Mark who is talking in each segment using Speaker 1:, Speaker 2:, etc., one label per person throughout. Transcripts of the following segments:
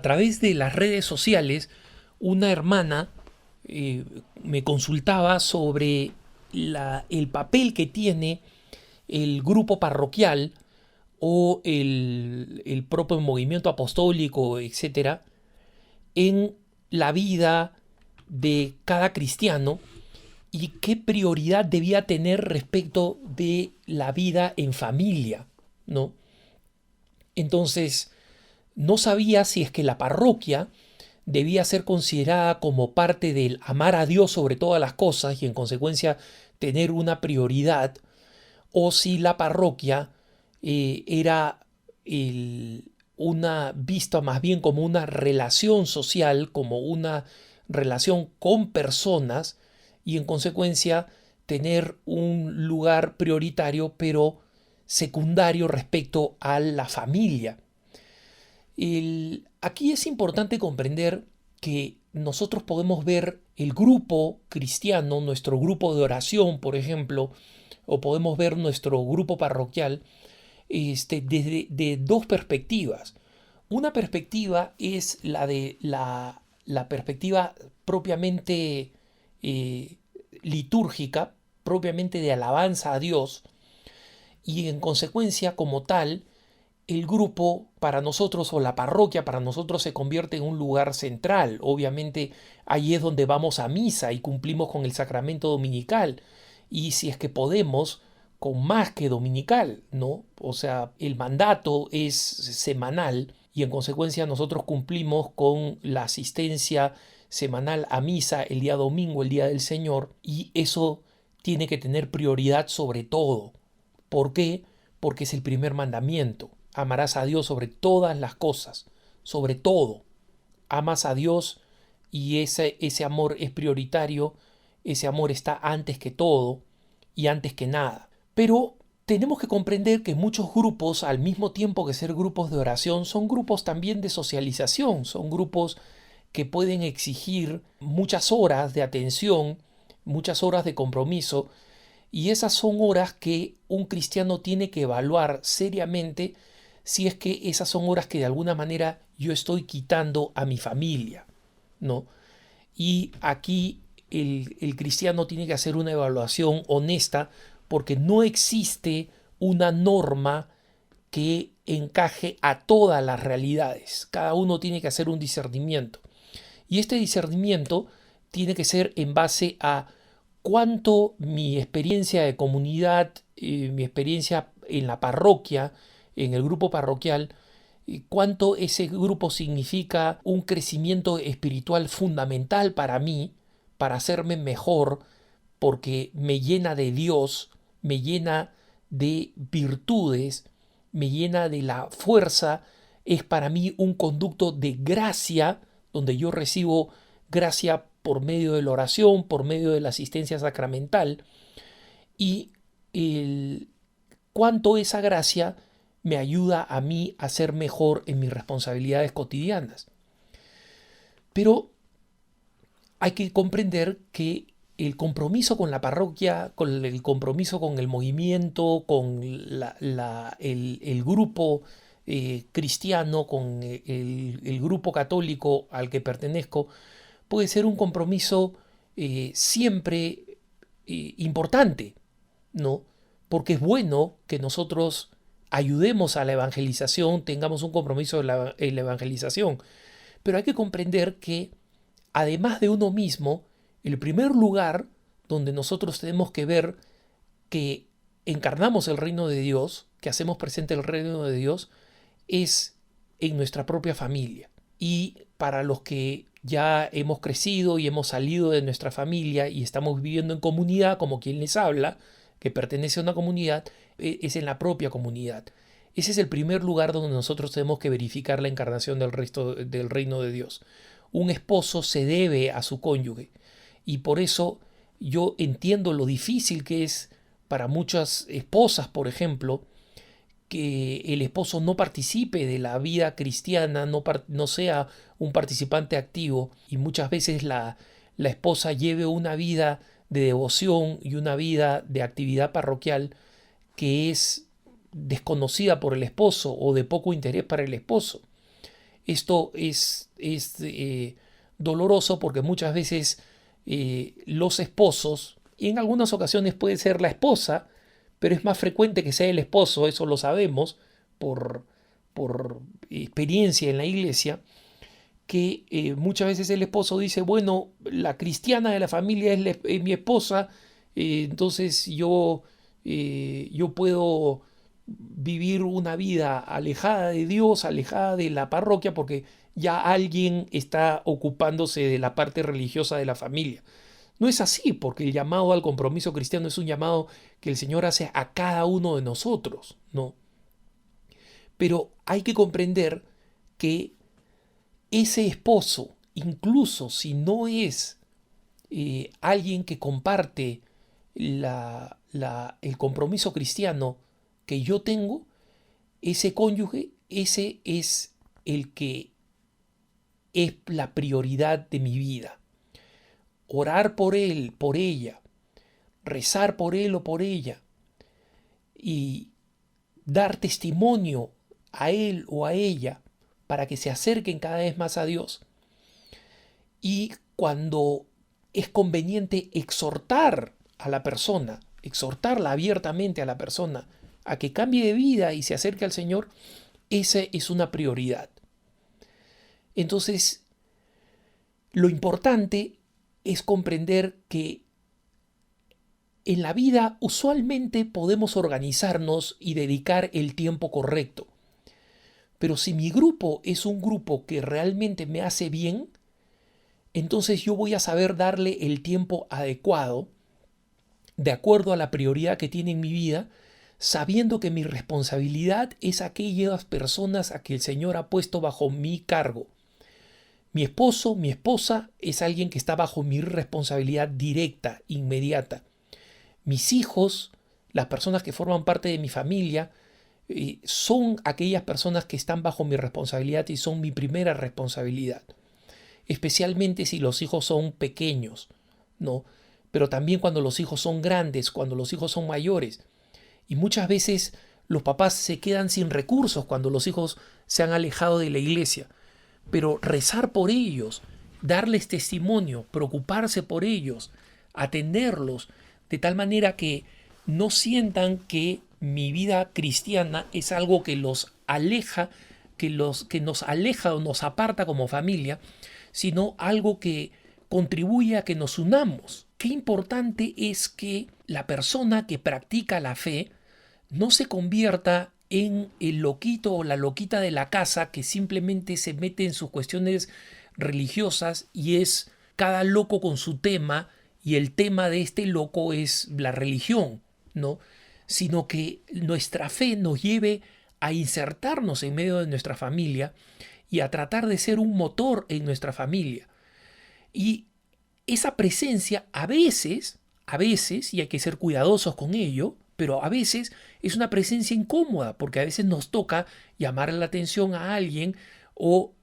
Speaker 1: través de las redes sociales, una hermana me consultaba sobre el papel que tiene el grupo parroquial o el propio movimiento apostólico, etcétera, en la vida de cada cristiano y qué prioridad debía tener respecto de la vida en familia, ¿no? Entonces, no sabía si es que la parroquia debía ser considerada como parte del amar a Dios sobre todas las cosas y en consecuencia tener una prioridad, o si la parroquia era una vista más bien como una relación social, como una relación con personas y en consecuencia tener un lugar prioritario pero secundario respecto a la familia. Aquí es importante comprender que nosotros podemos ver el grupo cristiano, nuestro grupo de oración, por ejemplo, o podemos ver nuestro grupo parroquial desde de dos perspectivas. Una perspectiva es la de la perspectiva propiamente eh, litúrgica, propiamente de alabanza a Dios, y en consecuencia, como tal, el grupo para nosotros o la parroquia para nosotros se convierte en un lugar central. Obviamente ahí es donde vamos a misa y cumplimos con el sacramento dominical. Y si es que podemos, con más que dominical, ¿no? O sea, el mandato es semanal y en consecuencia nosotros cumplimos con la asistencia semanal a misa el día domingo, el día del Señor, y eso tiene que tener prioridad sobre todo. ¿Por qué? Porque es el primer mandamiento. Amarás a Dios sobre todas las cosas, sobre todo. Amas a Dios y ese amor es prioritario, ese amor está antes que todo y antes que nada. Pero tenemos que comprender que muchos grupos, al mismo tiempo que ser grupos de oración, son grupos también de socialización, son grupos que pueden exigir muchas horas de atención, muchas horas de compromiso, y esas son horas que un cristiano tiene que evaluar seriamente si es que esas son horas que de alguna manera yo estoy quitando a mi familia, ¿no? Y aquí el cristiano tiene que hacer una evaluación honesta porque no existe una norma que encaje a todas las realidades. Cada uno tiene que hacer un discernimiento. Y este discernimiento tiene que ser en base a cuánto mi experiencia de comunidad, mi experiencia en la parroquia, en el grupo parroquial, cuánto ese grupo significa un crecimiento espiritual fundamental para mí, para hacerme mejor, porque me llena de Dios, me llena de virtudes, me llena de la fuerza, es para mí un conducto de gracia, donde yo recibo gracia por medio de la oración, por medio de la asistencia sacramental, y el, cuánto esa gracia me ayuda a mí a ser mejor en mis responsabilidades cotidianas. Pero hay que comprender que el compromiso con la parroquia, con el compromiso con el movimiento, con el grupo cristiano, con el grupo católico al que pertenezco, puede ser un compromiso siempre importante, ¿no? Porque es bueno que nosotros ayudemos a la evangelización, tengamos un compromiso en la evangelización, pero hay que comprender que además de uno mismo, el primer lugar donde nosotros tenemos que ver que encarnamos el reino de Dios, que hacemos presente el reino de Dios, es en nuestra propia familia. Y para los que ya hemos crecido y hemos salido de nuestra familia y estamos viviendo en comunidad, como quien les habla, que pertenece a una comunidad, es en la propia comunidad. Ese es el primer lugar donde nosotros tenemos que verificar la encarnación del reino de Dios. Un esposo se debe a su cónyuge y por eso yo entiendo lo difícil que es para muchas esposas, por ejemplo, que el esposo no participe de la vida cristiana, no sea un participante activo y muchas veces la esposa lleve una vida de devoción y una vida de actividad parroquial que es desconocida por el esposo o de poco interés para el esposo. Esto es doloroso porque muchas veces los esposos, y en algunas ocasiones puede ser la esposa, pero es más frecuente que sea el esposo, eso lo sabemos por, por experiencia en la iglesia, que muchas veces el esposo dice, bueno, la cristiana de la familia es mi esposa, entonces yo puedo vivir una vida alejada de Dios, alejada de la parroquia, porque ya alguien está ocupándose de la parte religiosa de la familia. No es así, porque el llamado al compromiso cristiano es un llamado que el Señor hace a cada uno de nosotros, ¿no? Pero hay que comprender que ese esposo, incluso si no es alguien que comparte el compromiso cristiano que yo tengo, ese cónyuge, ese es el que es la prioridad de mi vida. Orar por él, por ella, rezar por él o por ella y dar testimonio a él o a ella para que se acerquen cada vez más a Dios. Y cuando es conveniente exhortar a la persona, exhortarla abiertamente a la persona a que cambie de vida y se acerque al Señor, esa es una prioridad. Entonces, lo importante es comprender que en la vida usualmente podemos organizarnos y dedicar el tiempo correcto. Pero si mi grupo es un grupo que realmente me hace bien, entonces yo voy a saber darle el tiempo adecuado, de acuerdo a la prioridad que tiene en mi vida, sabiendo que mi responsabilidad es aquellas personas a que el Señor ha puesto bajo mi cargo. Mi esposo, mi esposa es alguien que está bajo mi responsabilidad directa, inmediata. Mis hijos, las personas que forman parte de mi familia, son aquellas personas que están bajo mi responsabilidad y son mi primera responsabilidad. Especialmente si los hijos son pequeños, ¿no? Pero también cuando los hijos son grandes, cuando los hijos son mayores. Y muchas veces los papás se quedan sin recursos cuando los hijos se han alejado de la iglesia. Pero rezar por ellos, darles testimonio, preocuparse por ellos, atenderlos, de tal manera que no sientan que mi vida cristiana es algo que los aleja, que nos aleja o nos aparta como familia, sino algo que contribuye a que nos unamos. Qué importante es que la persona que practica la fe no se convierta en el loquito o la loquita de la casa que simplemente se mete en sus cuestiones religiosas y es cada loco con su tema y el tema de este loco es la religión, ¿no? Sino que nuestra fe nos lleve a insertarnos en medio de nuestra familia y a tratar de ser un motor en nuestra familia. Y esa presencia a veces, y hay que ser cuidadosos con ello, pero a veces es una presencia incómoda, porque a veces nos toca llamar la atención a alguien o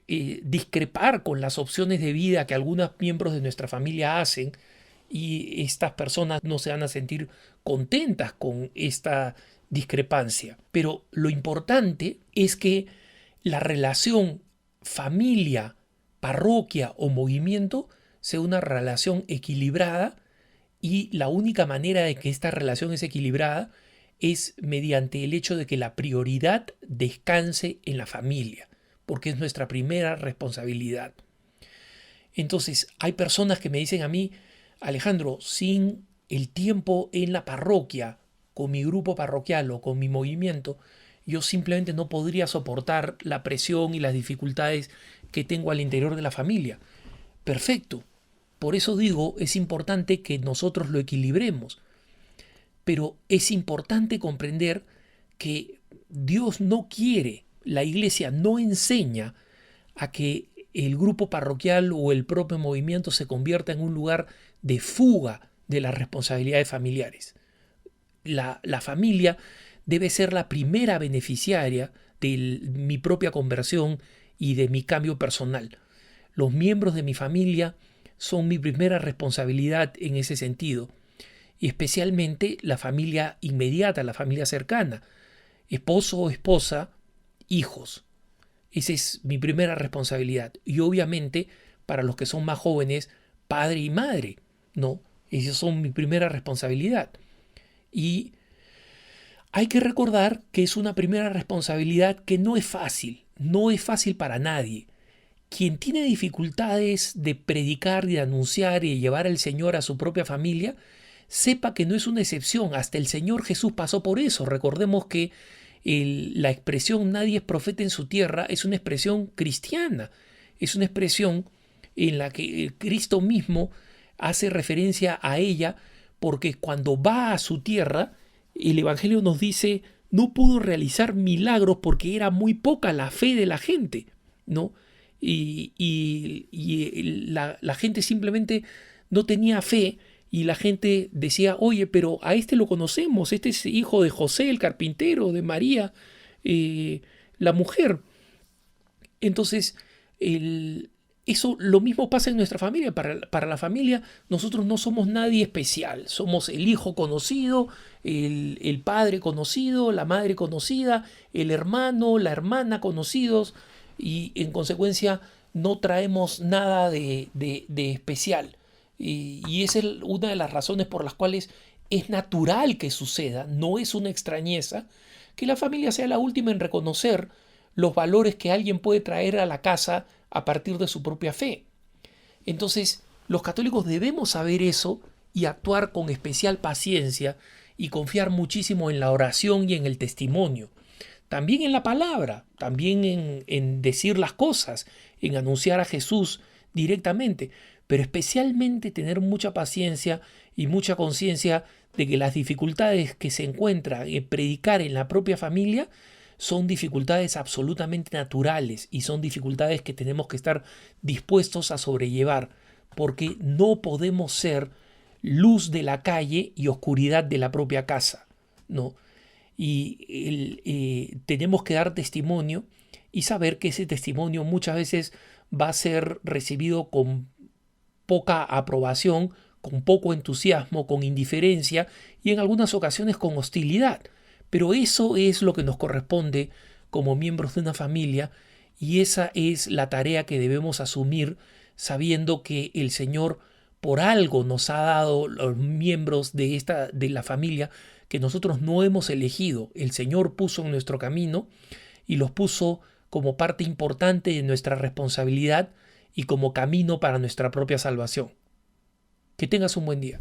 Speaker 1: discrepar con las opciones de vida que algunos miembros de nuestra familia hacen y estas personas no se van a sentir contentas con esta discrepancia. Pero lo importante es que la relación familia, parroquia o movimiento sea una relación equilibrada y la única manera de que esta relación es equilibrada es mediante el hecho de que la prioridad descanse en la familia, porque es nuestra primera responsabilidad. Entonces, hay personas que me dicen a mí, Alejandro, sin el tiempo en la parroquia, con mi grupo parroquial o con mi movimiento, yo simplemente no podría soportar la presión y las dificultades que tengo al interior de la familia. Perfecto. Por eso digo, es importante que nosotros lo equilibremos. Pero es importante comprender que Dios no quiere, la iglesia no enseña a que el grupo parroquial o el propio movimiento se convierta en un lugar de fuga de las responsabilidades familiares. La familia debe ser la primera beneficiaria de mi propia conversión y de mi cambio personal. Los miembros de mi familia son mi primera responsabilidad en ese sentido, y especialmente la familia inmediata, la familia cercana, esposo o esposa, hijos. Esa es mi primera responsabilidad. Y obviamente, para los que son más jóvenes, padre y madre, ¿no? Esas son mi primera responsabilidad. Y hay que recordar que es una primera responsabilidad que no es fácil para nadie. Quien tiene dificultades de predicar, de anunciar y de llevar al Señor a su propia familia, sepa que no es una excepción. Hasta el Señor Jesús pasó por eso. Recordemos que la expresión nadie es profeta en su tierra es una expresión cristiana. Es una expresión en la que Cristo mismo hace referencia a ella porque cuando va a su tierra, el Evangelio nos dice no pudo realizar milagros porque era muy poca la fe de la gente, ¿no? La gente simplemente no tenía fe y la gente decía, oye, pero a este lo conocemos, este es hijo de José, el carpintero, de María, la mujer. Entonces, eso lo mismo pasa en nuestra familia. Para la familia nosotros no somos nadie especial. Somos el hijo conocido, el padre conocido, la madre conocida, el hermano, la hermana conocidos y en consecuencia no traemos nada de especial. Y esa es una de las razones por las cuales es natural que suceda, no es una extrañeza, que la familia sea la última en reconocer los valores que alguien puede traer a la casa a partir de su propia fe. Entonces, los católicos debemos saber eso y actuar con especial paciencia y confiar muchísimo en la oración y en el testimonio. También en la palabra, también en decir las cosas, en anunciar a Jesús directamente, pero especialmente tener mucha paciencia y mucha conciencia de que las dificultades que se encuentran en predicar en la propia familia son dificultades absolutamente naturales y son dificultades que tenemos que estar dispuestos a sobrellevar, porque no podemos ser luz de la calle y oscuridad de la propia casa, ¿no? Tenemos que dar testimonio y saber que ese testimonio muchas veces va a ser recibido con poca aprobación, con poco entusiasmo, con indiferencia y en algunas ocasiones con hostilidad. Pero eso es lo que nos corresponde como miembros de una familia y esa es la tarea que debemos asumir sabiendo que el Señor por algo nos ha dado los miembros de la familia que nosotros no hemos elegido. El Señor puso en nuestro camino y los puso como parte importante de nuestra responsabilidad y como camino para nuestra propia salvación. Que tengas un buen día.